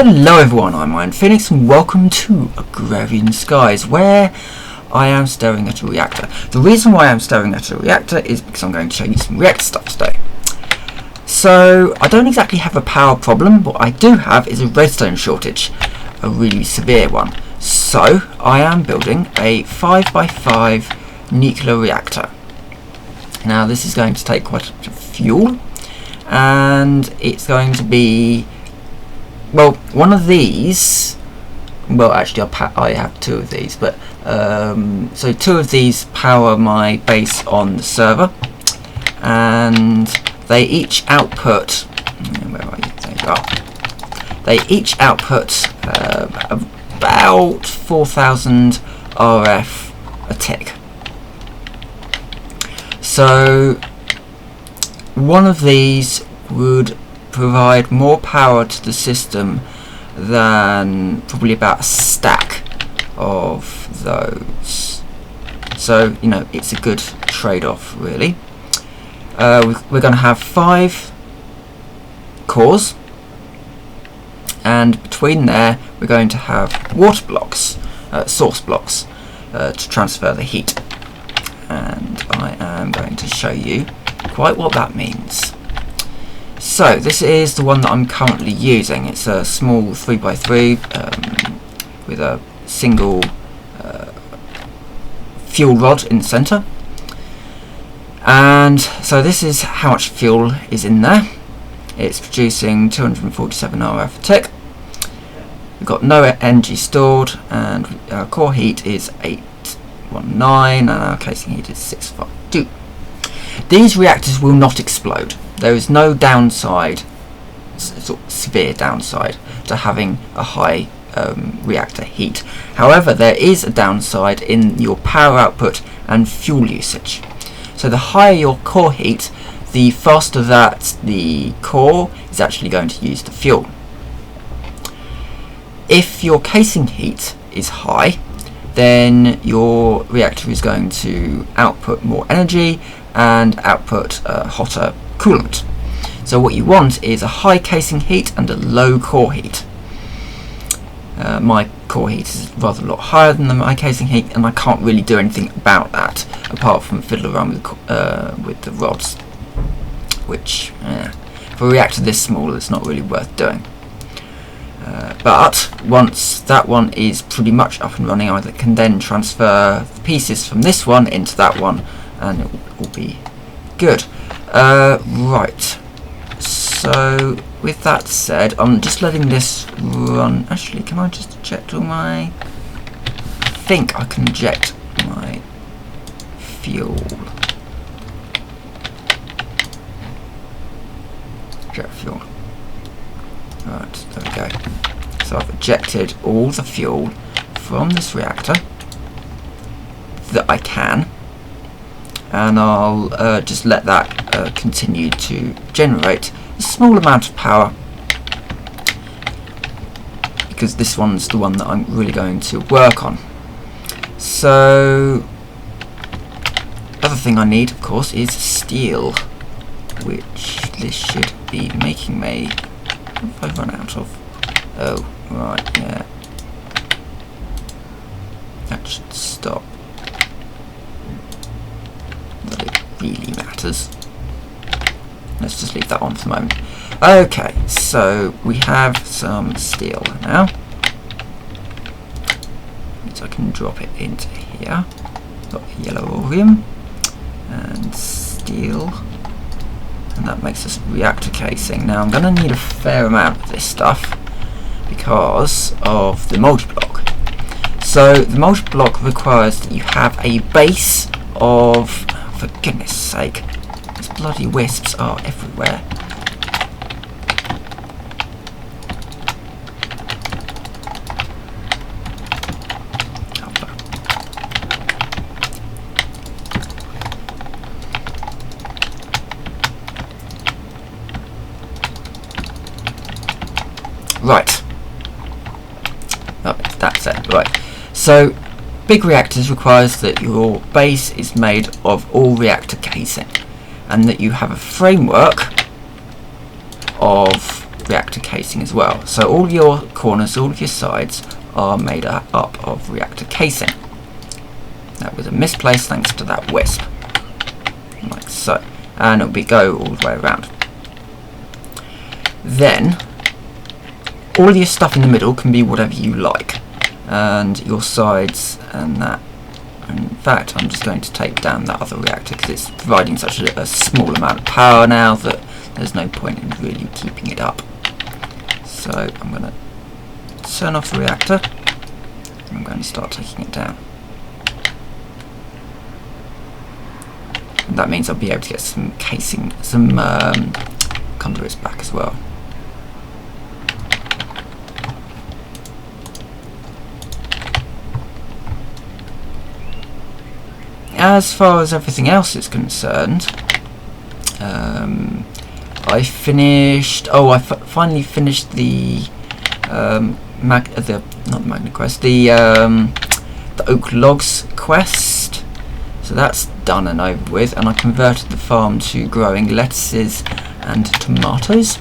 Hello everyone, I'm Iron Phoenix and welcome to Agrarian Skies, where I am staring at a reactor. The reason why I'm staring at a reactor is because I'm going to show you some reactor stuff today. So, I don't exactly have a power problem. What I do have is a redstone shortage, a really severe one. So, I am building a 5x5 nuclear reactor. Now, this is going to take quite a bit of fuel, and it's going to be, well, one of these, well actually I have two of these, but so two of these power my base on the server, and they each output, where are you? There you are. They each output about 4,000 RF a tick. So one of these would provide more power to the system than probably about a stack of those. So, you know, it's a good trade-off, really. We're going to have 5 cores, and between there we're going to have water blocks, source blocks, to transfer the heat. And I am going to show you quite what that means. So this is the one that I'm currently using. It's a small 3x3 with a single fuel rod in the centre. And so this is how much fuel is in there. It's producing 247 RF a tick. We've got no energy stored, and our core heat is 819 and our casing heat is 652. These reactors will not explode. There is no downside, sort of severe downside, to having a high reactor heat. However, there is a downside in your power output and fuel usage. So the higher your core heat, the faster that the core is actually going to use the fuel. If your casing heat is high, then your reactor is going to output more energy and output hotter coolant. So what you want is a high casing heat and a low core heat. My core heat is rather a lot higher than my casing heat, and I can't really do anything about that apart from fiddle around with the rods, which for a reactor this small it's not really worth doing. But once that one is pretty much up and running, I can then transfer the pieces from this one into that one, and it will be good. Right, so with that said, I'm just letting this run. Actually, can I just eject all my... I think I can eject my fuel. Jet fuel. Right, there we go. So I've ejected all the fuel from this reactor that I can, and I'll just let that continue to generate a small amount of power, because this one's the one that I'm really going to work on. So other thing I need, of course, is steel, which this should be making me. What have I run out of? Oh, right, yeah. That should stop. But it really matters. Let's just leave that on for the moment. Okay, so we have some steel now. So I can drop it into here. Got yellow orium and steel. And that makes us reactor casing. Now I'm going to need a fair amount of this stuff because of the multi-block. So the multi-block requires that you have a base of, for goodness sake, these bloody wisps are everywhere. Right. Oh, that's it. Right. So, big reactors requires that your base is made of all reactor casing, and that you have a framework of reactor casing as well. So all your corners, all of your sides are made up of reactor casing. That was a misplaced thanks to that wisp, like so, and it'll go all the way around. Then all of your stuff in the middle can be whatever you like, and your sides and that. In fact, I'm just going to take down that other reactor because it's providing such a small amount of power now that there's no point in really keeping it up. So I'm going to turn off the reactor and I'm going to start taking it down. And that means I'll be able to get some casing, some conduits back as well. As far as everything else is concerned, I finished. Oh, I finally finished the not the Magna quest, the oak logs quest. So that's done and over with, and I converted the farm to growing lettuces and tomatoes.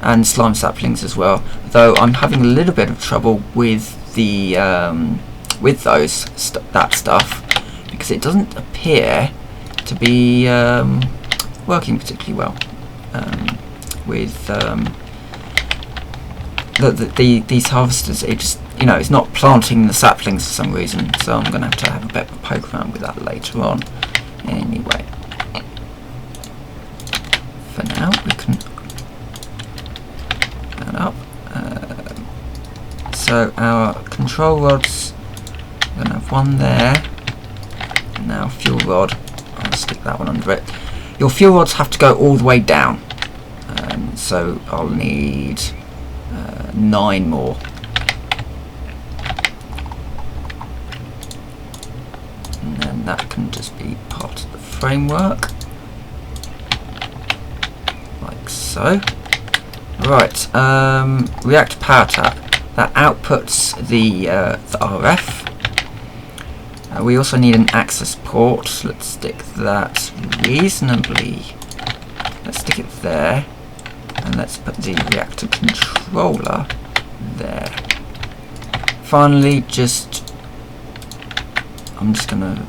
And slime saplings as well. Though I'm having a little bit of trouble with the that stuff because it doesn't appear to be working particularly well with these harvesters. It just, you know, it's not planting the saplings for some reason, so I'm going to have a bit of a poke around with that later on. Anyway, for now we can that up. So our control rods, we're going to have one there, and now fuel rod, I'll stick that one under it. Your fuel rods have to go all the way down, so I'll need 9 more. And then that can just be part of the framework, like so. Right, reactor power tap. That outputs the RF. We also need an access port. Let's stick that reasonably. Let's stick it there, and let's put the reactor controller there. Finally, I'm just going to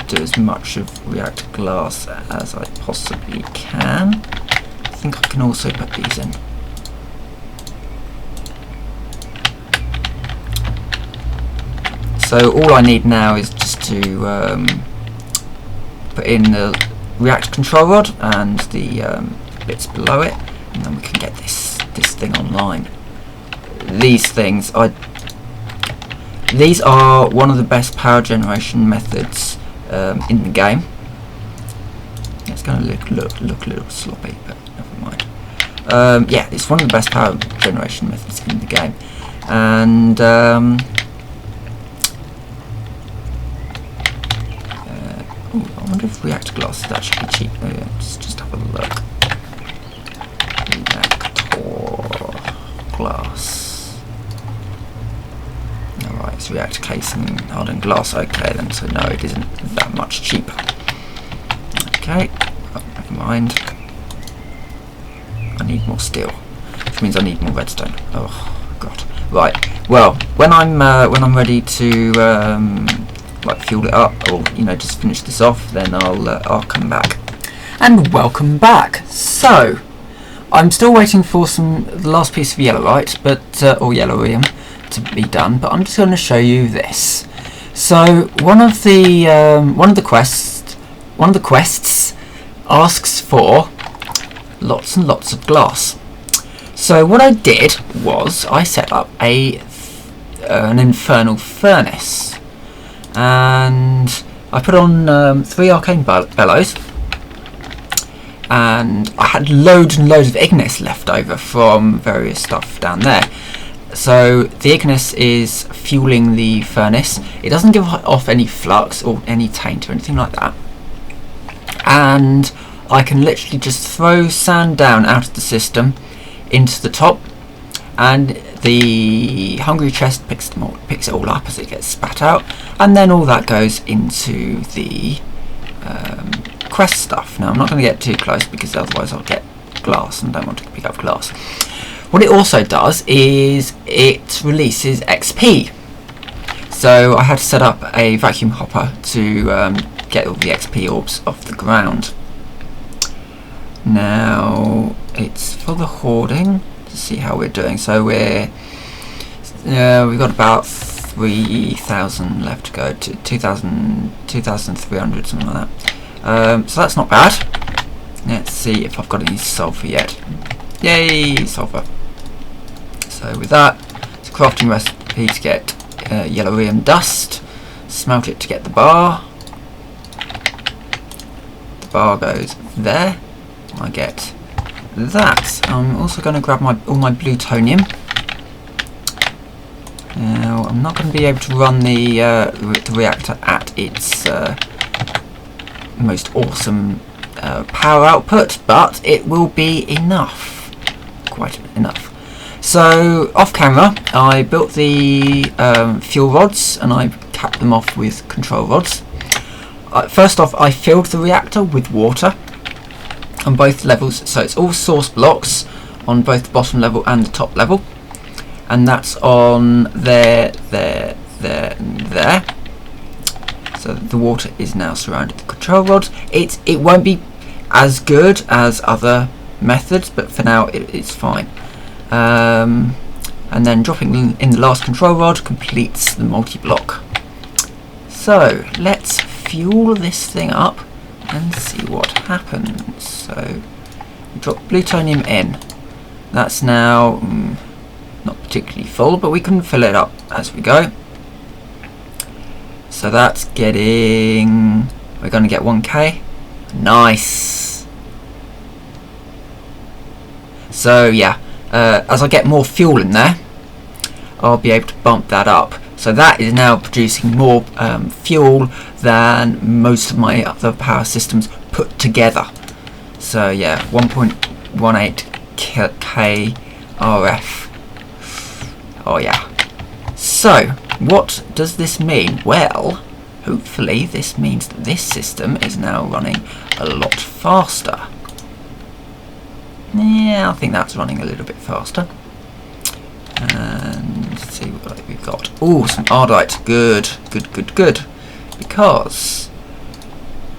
do as much of reactor glass as I possibly can. I think I can also put these in. So all I need now is just to put in the reactor control rod and the bits below it, and then we can get this thing online. These things, these are one of the best power generation methods in the game. It's going to look a little sloppy, but never mind. Yeah, it's one of the best power generation methods in the game, and I wonder if reactor glass is actually cheap. Just have a look. Reactor glass. Alright, it's reactor casing, hardened glass. Okay then, so no, it isn't that much cheaper. Okay, oh, never mind. I need more steel, which means I need more redstone. Oh god. Right. Well, when I'm ready to like fuel it up, or just finish this off, then I'll come back. And welcome back. So I'm still waiting for the last piece of yellowite, or yellorium, to be done. But I'm just going to show you this. So one of the quests asks for lots and lots of glass. So what I did was I set up an infernal furnace. And I put on 3 arcane bellows, and I had loads and loads of ignis left over from various stuff down there. So the ignis is fueling the furnace. It doesn't give off any flux or any taint or anything like that, and I can literally just throw sand down out of the system into the top, and the hungry chest picks it all up as it gets spat out, and then all that goes into the quest stuff. Now I'm not going to get too close because otherwise I'll get glass and I don't want to pick up glass. What it also does is it releases XP. So I had to set up a vacuum hopper to get all the XP orbs off the ground. Now it's for the hoarding to see how we're doing. So we've got about 3,000 left to go, to 2,300, something like that. So that's not bad. Let's see if I've got any sulfur yet. Yay, sulfur. So with that, it's a crafting recipe to get yellowrium dust. Smelt it to get the bar. The bar goes there. I get that. I'm also going to grab all my plutonium. Now I'm not going to be able to run the reactor at its most awesome power output, but it will be enough, quite enough. So off camera I built the fuel rods and I capped them off with control rods. First off, I filled the reactor with water on both levels, so it's all source blocks on both the bottom level and the top level, and that's on there, and there. So the water is now surrounded the control rods. It won't be as good as other methods, but for now it's fine. And then dropping in the last control rod completes the multi-block. So let's fuel this thing up and see what happens. So drop plutonium in. That's now not particularly full, but we can fill it up as we go. So that's getting, we're going to get 1k. Nice. So yeah, as I get more fuel in there, I'll be able to bump that up. So that is now producing more fuel than most of my other power systems put together. So yeah, 1.18 k RF. Oh yeah. So what does this mean? Well, hopefully this means that this system is now running a lot faster. Yeah, I think that's running a little bit faster. And let's see what we've got. Oh, some ardite. Good. Because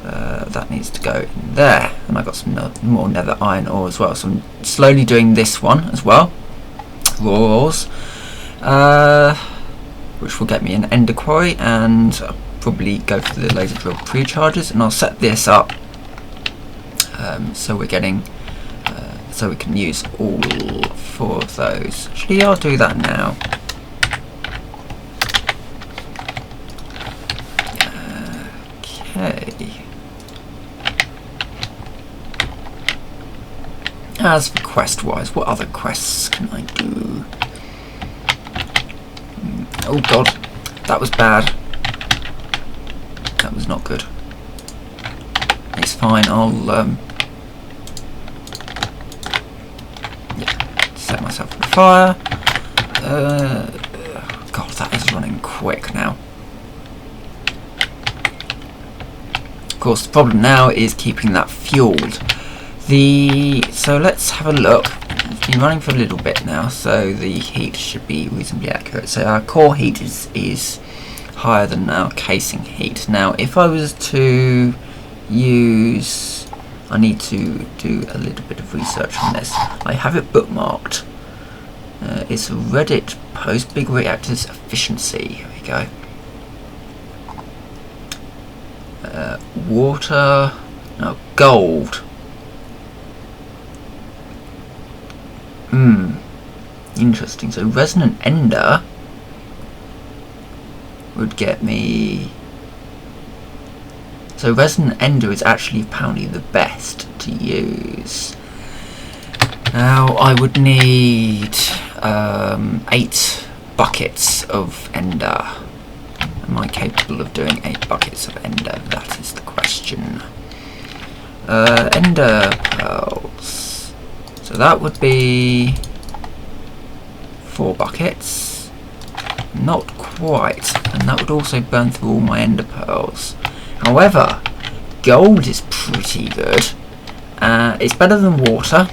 that needs to go in there. And I got some more nether iron ore as well. So I'm slowly doing this one as well. Raw ores. Which will get me an ender quarry, and I'll probably go for the laser drill pre-charges, and I'll set this up so we're getting so we can use all 4 of those. Actually, I'll do that now. Okay. As for quest-wise, what other quests can I do? Oh god, that was bad. That was not good. It's fine, I'll set myself on fire. God, that is running quick now. Of course, the problem now is keeping that fueled. So let's have a look. It's been running for a little bit now, so the heat should be reasonably accurate. So our core heat is higher than our casing heat. Now, if I was to use, I need to do a little bit of research on this. I have it bookmarked. It's a Reddit post, big reactors efficiency. Here we go. Water, no, gold. Interesting. So resonant ender would get me. So resonant ender is actually apparently the best to use. Now I would need 8 buckets of ender. Am I capable of doing 8 buckets of ender? That is the question. Ender pearls. So that would be 4 buckets. Not quite. And that would also burn through all my ender pearls. However, gold is pretty good. It's better than water.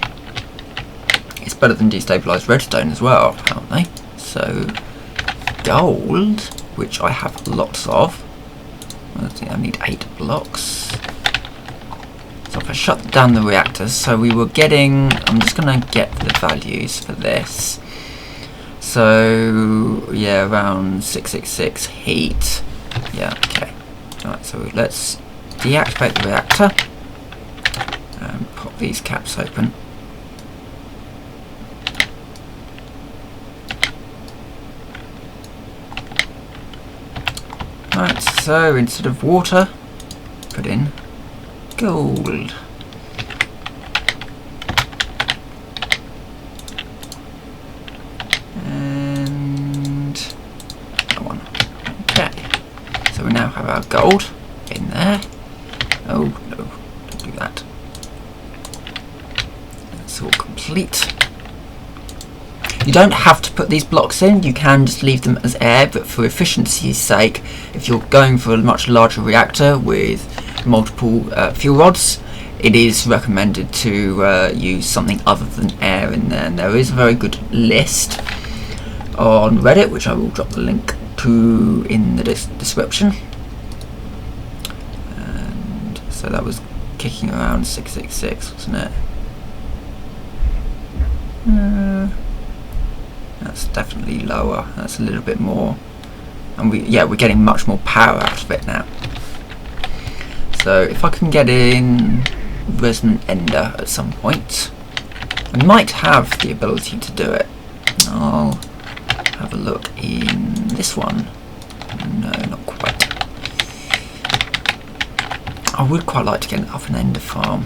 It's better than destabilized redstone as well, apparently. So gold, which I have lots of. I need 8 blocks. So if I shut down the reactors, so we were getting, I'm just going to get the values for this. So yeah, around 666 heat. Yeah, okay. Alright, so let's deactivate the reactor and pop these caps open. Right, so instead of water, put in gold. And that one. Okay. So we now have our gold in there. Oh no, don't do that. That's all complete. You don't have to put these blocks in, you can just leave them as air, but for efficiency's sake, if you're going for a much larger reactor with multiple fuel rods, it is recommended to use something other than air in there. And there is a very good list on Reddit, which I will drop the link to in the description. And so that was kicking around 666, wasn't it? That's definitely lower. That's a little bit more, and we're getting much more power out of it now. So if I can get in Resonant Ender at some point, I might have the ability to do it. I'll have a look in this one. No, not quite. I would quite like to get up an Ender farm.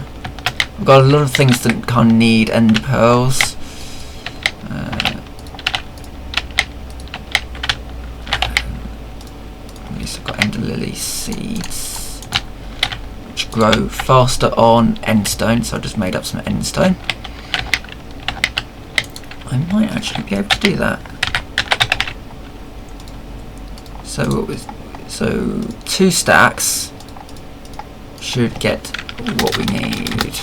I've got a lot of things that kind of need Ender pearls. I've got Ender Lily seeds, which grow faster on Endstone, so I just made up some Endstone. I might actually be able to do that. So 2 stacks should get what we need.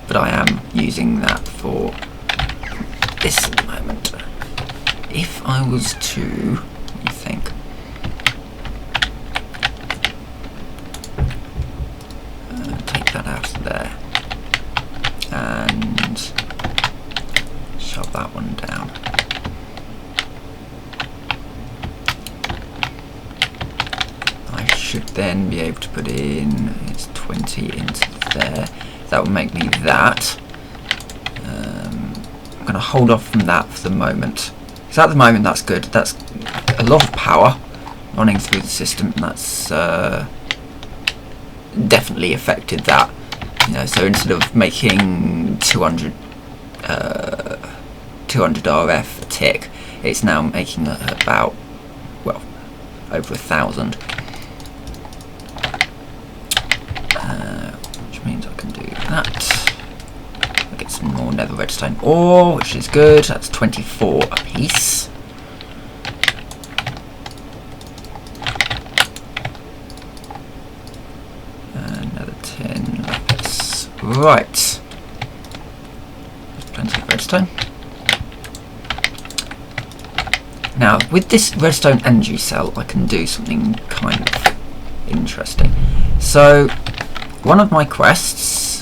But I am using that for this at the moment. If I was to, what do you think? Take that out of there and shove that one down. I should then be able to put in, it's 20 into there. That will make me that. I'm going to hold off from that for the moment. So at the moment that's good. That's a lot of power running through the system. And that's definitely affected that. You know, so instead of making 200 RF a tick, it's now making about, well, over 1,000. Which means I can do that. I'll get some more nether redstone ore, which is good. That's 24 a piece. Another 10 lapis. Right. There's plenty of redstone. Now, with this redstone energy cell, I can do something kind of interesting. So, one of my quests,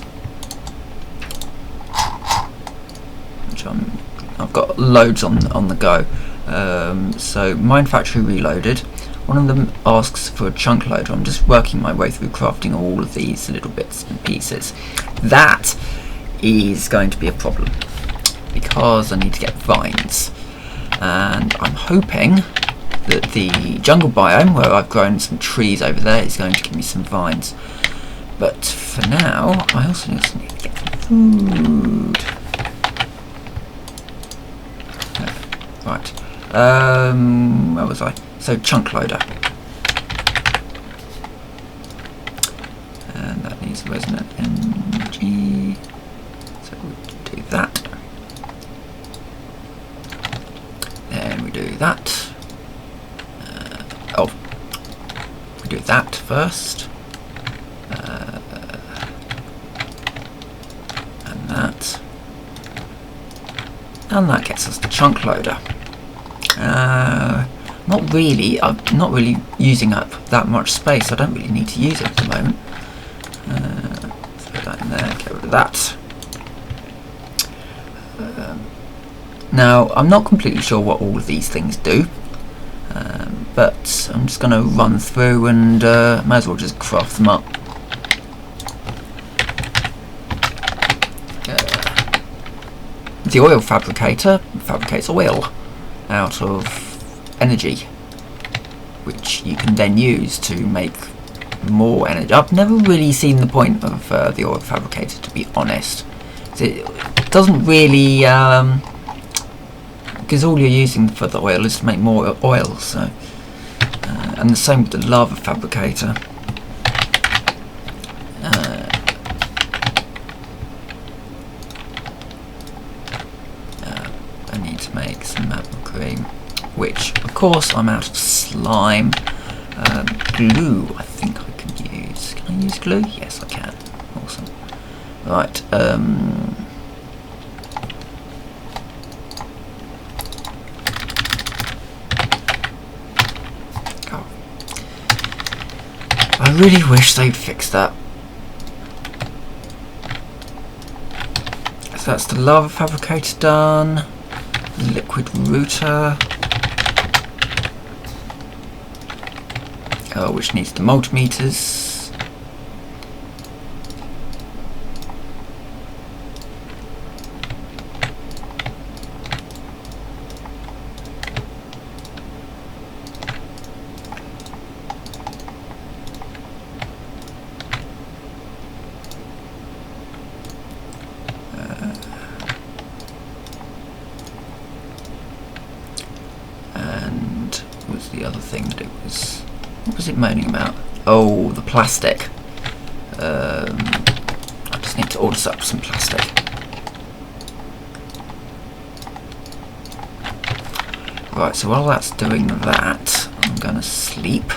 which I've got loads on the go. So, Mine Factory Reloaded. One of them asks for a chunk loader. I'm just working my way through crafting all of these little bits and pieces. That is going to be a problem because I need to get vines. And I'm hoping that the jungle biome, where I've grown some trees over there, is going to give me some vines. But for now, I also need to get some food. Right. Where was I? So chunk loader. And that needs resonant energy. So we'll do that. do that. We do that first. And that. And that gets us the chunk loader. Not really. I'm not really using up that much space. I don't really need to use it at the moment. Throw that in there. Get rid of that. Now, I'm not completely sure what all of these things do, but I'm just going to run through and might as well just craft them up. The oil fabricator fabricates oil out of energy, which you can then use to make more energy. I've never really seen the point of the oil fabricator, to be honest. It doesn't really, because all you're using for the oil is to make more oil. So, and the same with the lava fabricator. I need to make some magma cream, which, of course, I'm out of slime. Glue, I think I can use. Can I use glue? Yes, I can. Awesome. Right. Oh. I really wish they'd fix that. So that's the lava fabricator done. Liquid router. Which needs the multimeters. And what was the other thing that it was? What was it moaning about? Oh, the plastic. I just need to order up some plastic. Right, so while that's doing that, I'm going to sleep.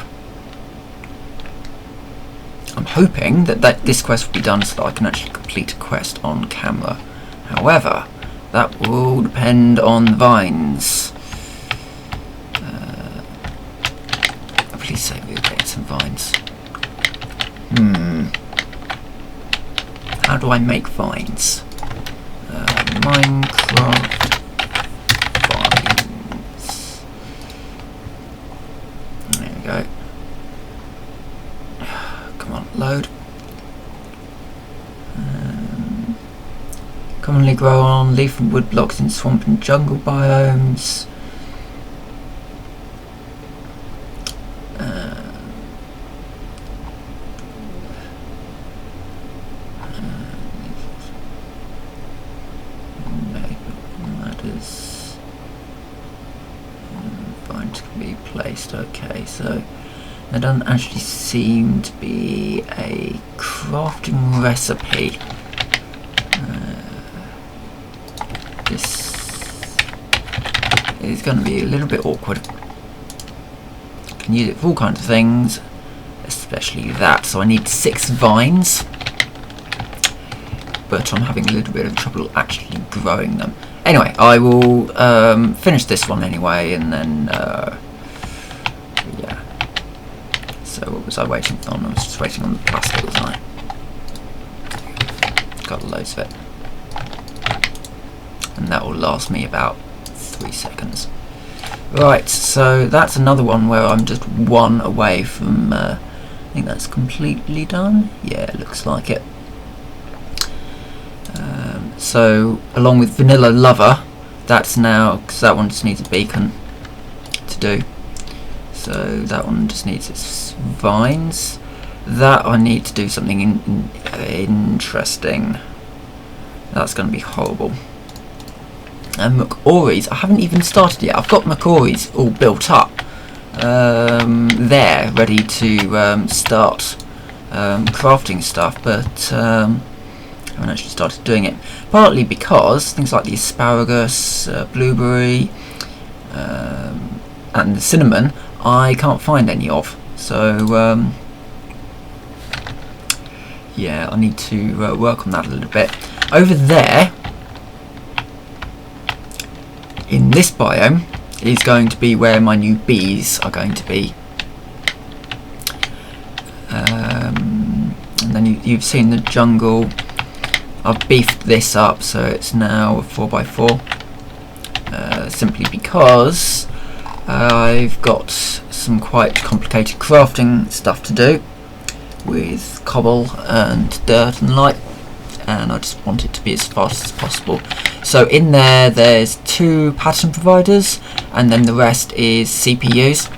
I'm hoping that this quest will be done so that I can actually complete a quest on camera. However, that will depend on the vines. Please say we'll get some vines. How do I make vines? Minecraft vines. There we go. Come on, load. Commonly grow on leaf and wood blocks in swamp and jungle biomes. Vines can be placed. Okay, so there doesn't actually seem to be a crafting recipe. This is going to be a little bit awkward. I can use it for all kinds of things, especially that. So I need 6 vines, but I'm having a little bit of trouble actually growing them. Anyway, I will finish this one anyway, and then yeah. So what was I waiting on? I was just waiting on the plastic, wasn't I? Got loads of it. And that will last me about 3 seconds. Right, so that's another one where I'm just 1 away from, I think that's completely done. Yeah, it looks like it. So, along with Vanilla Lover, that's now, because that one just needs a beacon to do. So that one just needs its vines. That I need to do something interesting. That's going to be horrible. And McOries, I haven't even started yet. I've got McOries all built up. There, ready to start crafting stuff, but I haven't actually started doing it. Partly because things like the asparagus, blueberry, and the cinnamon I can't find any of. So yeah, I need to work on that a little bit. Over there, in this biome, is going to be where my new bees are going to be. And then you've seen the jungle. I've beefed this up so it's now a 4x4, simply because I've got some quite complicated crafting stuff to do with cobble and dirt and light, and I just want it to be as fast as possible. So in there's 2 pattern providers, and then the rest is CPUs,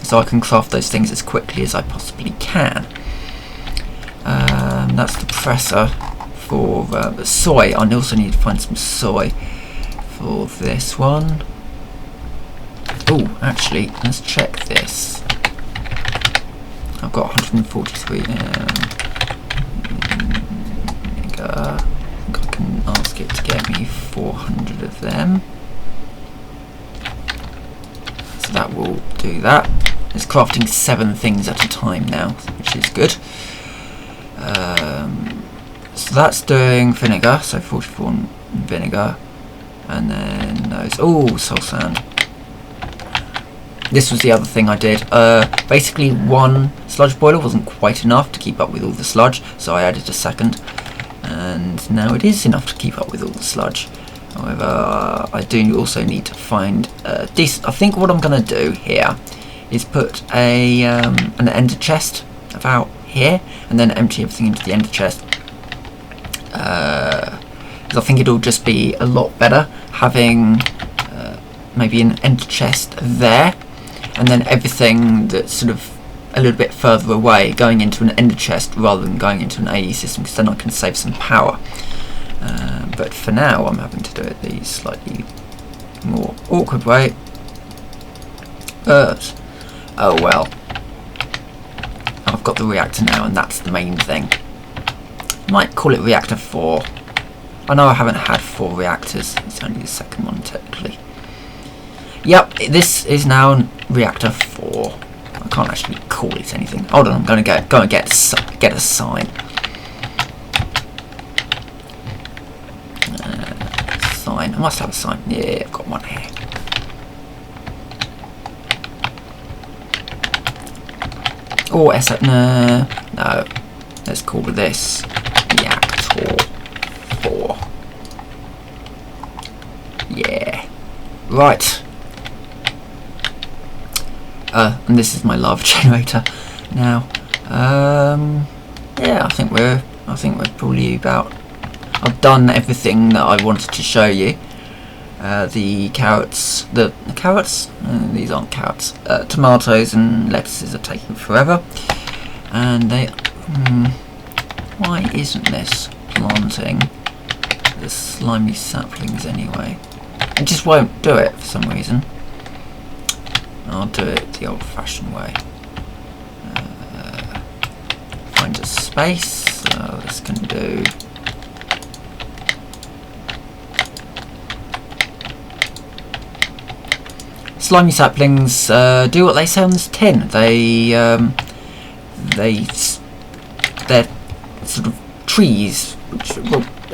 so I can craft those things as quickly as I possibly can. That's the presser for the soy. I also need to find some soy for this one. Oh, actually, let's check this. I've got 143 vinegar. I think I can ask it to get me 400 of them. So that will do that. It's crafting 7 things at a time now, which is good. So that's doing vinegar, so 44 vinegar, and then those. Oh, soul sand. This was the other thing I did. Basically, 1 sludge boiler wasn't quite enough to keep up with all the sludge, so I added a second, and now it is enough to keep up with all the sludge. However, I do also need to find a decent. I think what I'm going to do here is put a an ender chest about here, and then empty everything into the ender chest. Because I think it'll just be a lot better having maybe an ender chest there, and then everything that's sort of a little bit further away going into an ender chest rather than going into an AE system, because then I can save some power. But for now I'm having to do it the slightly more awkward way. But oh well, I've got the reactor now, and that's the main thing. Might call it reactor 4. I know I haven't had 4 reactors, it's only the second one technically. Yep, this is now reactor 4. I can't actually call it anything. Hold on, I'm going to go and get a sign. Sign. I must have a sign. Yeah, I've got one here. Oh, no. Let's call this Reactor 4. Yeah. Right. And this is my lava generator now. Yeah, I think we're probably about. I've done everything that I wanted to show you. The carrots, the carrots. These aren't carrots. Tomatoes and lettuces are taking forever, and they. Why isn't this planting the slimy saplings anyway? It just won't do it for some reason. I'll do it the old-fashioned way. Find a space. So this can do. Slimy saplings do what they say on this tin. They're sort of trees, which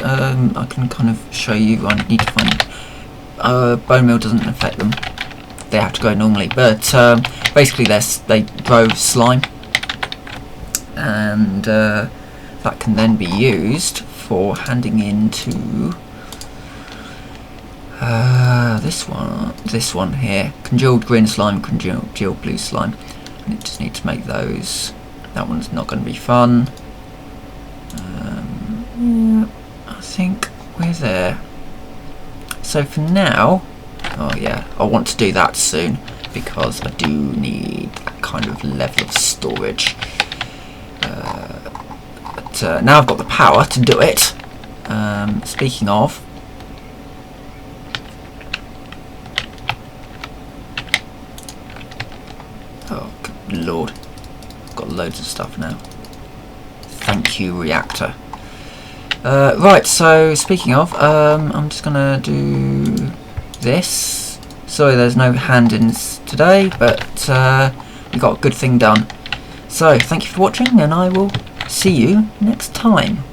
I can kind of show you. I need to find. Bone meal doesn't affect them. They have to go normally, but basically they grow slime, and that can then be used for handing into this one here, congealed green slime, congealed blue slime, and you just need to make those. That one's not going to be fun. Yeah, I think we're there. So for now, oh yeah, I want to do that soon because I do need that kind of level of storage. But now I've got the power to do it. Speaking of, oh good lord, I've got loads of stuff now. Thank you, Reactor. Right, so speaking of, I'm just gonna do this Sorry there's no hand-ins today, but we got a good thing done. So, thank you for watching, and I will see you next time.